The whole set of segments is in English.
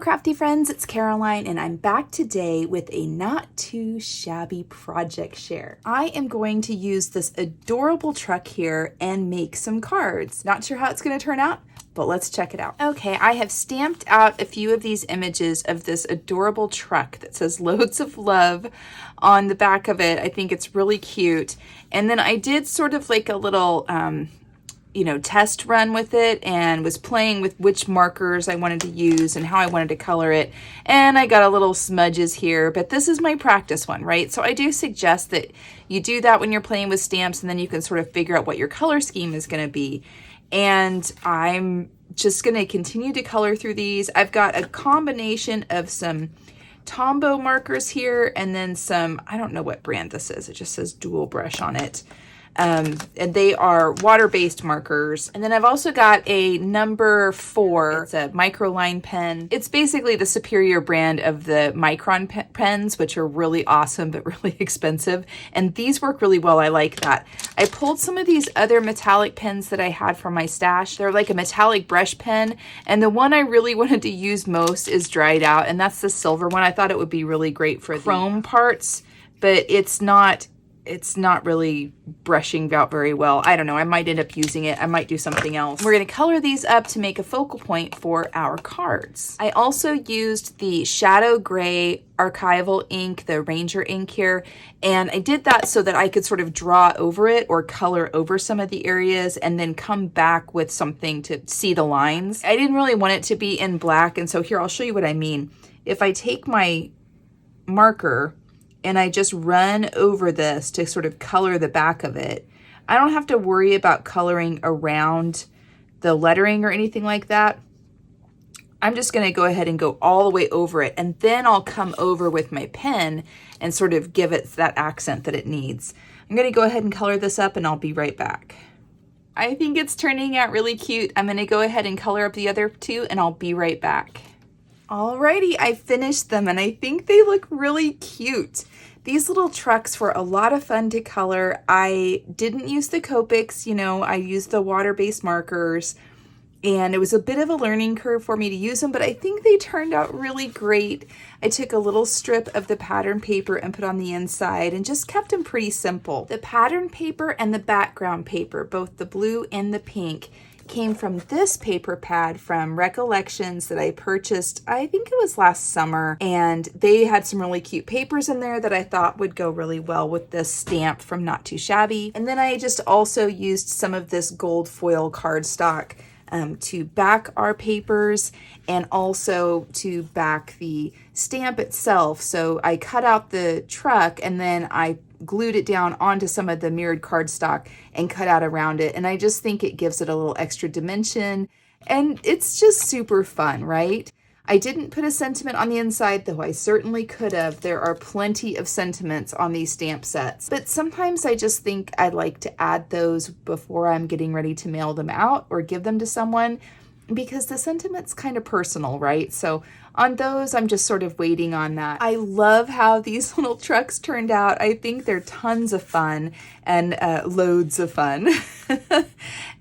crafty friends, it's Caroline and I'm back today with a not too shabby project share. I am going to use this adorable truck here and make some cards. Not sure how it's going to turn out, but let's check it out. Okay, I have stamped out a few of these images of this adorable truck that says loads of love on the back of it. I think it's really cute. And then I did sort of like a little test run with it and was playing with which markers I wanted to use and how I wanted to color it. And I got a little smudges here, but this is my practice one, right? So I do suggest that you do that when you're playing with stamps, and then you can sort of figure out what your color scheme is going to be. And I'm just going to continue to color through these. I've got a combination of some Tombow markers here and then some, I don't know what brand this is. It just says dual brush on it. And they are water-based markers. And then I've also got a number 4. It's a microline pen. It's basically the superior brand of the Micron pens, which are really awesome, but really expensive. And these work really well. I like that. I pulled some of these other metallic pens that I had from my stash. They're like a metallic brush pen. And the one I really wanted to use most is dried out. And that's the silver one. I thought it would be really great for the chrome parts, but it's not really brushing out very well. I don't know. I might end up using it. I might do something else. We're going to color these up to make a focal point for our cards. I also used the Shadow Gray archival ink, the Ranger ink here, and I did that so that I could sort of draw over it or color over some of the areas and then come back with something to see the lines. I didn't really want it to be in black, and so here I'll show you what I mean. If I take my marker and I just run over this to sort of color the back of it, I don't have to worry about coloring around the lettering or anything like that. I'm just going to go ahead and go all the way over it, and then I'll come over with my pen and sort of give it that accent that it needs. I'm going to go ahead and color this up and I'll be right back. I think it's turning out really cute. I'm going to go ahead and color up the other two and I'll be right back. Alrighty, I finished them and I think they look really cute. These little trucks were a lot of fun to color. I didn't use the Copics, I used the water-based markers, and it was a bit of a learning curve for me to use them, but I think they turned out really great. I took a little strip of the pattern paper and put on the inside and just kept them pretty simple. The pattern paper and the background paper, both the blue and the pink, came from this paper pad from Recollections that I purchased, I think it was last summer, and they had some really cute papers in there that I thought would go really well with this stamp from Not Too Shabby. And then I just also used some of this gold foil cardstock to back our papers and also to back the stamp itself. So I cut out the truck and then I glued it down onto some of the mirrored cardstock and cut out around it. And I just think it gives it a little extra dimension and it's just super fun, right? I didn't put a sentiment on the inside, though I certainly could have. There are plenty of sentiments on these stamp sets, but sometimes I just think I'd like to add those before I'm getting ready to mail them out or give them to someone, because the sentiment's kind of personal, right? So on those, I'm just sort of waiting on that. I love how these little trucks turned out. I think they're tons of fun and loads of fun.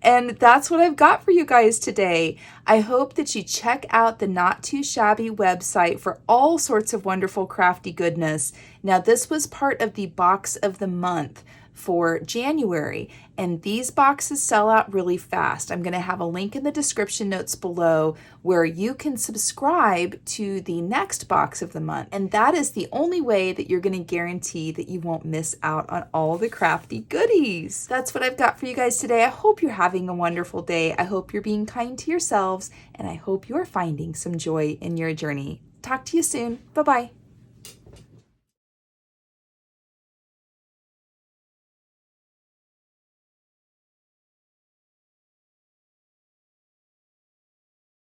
And that's what I've got for you guys today. I hope that you check out the Not Too Shabby website for all sorts of wonderful crafty goodness. Now, this was part of the box of the month for January, and these boxes sell out really fast. I'm going to have a link in the description notes below where you can subscribe to the next box of the month, and that is the only way that you're going to guarantee that you won't miss out on all the crafty goodies. That's what I've got for you guys today. I hope you're having a wonderful day. I hope you're being kind to yourselves, and I hope you're finding some joy in your journey. Talk to you soon. Bye-bye.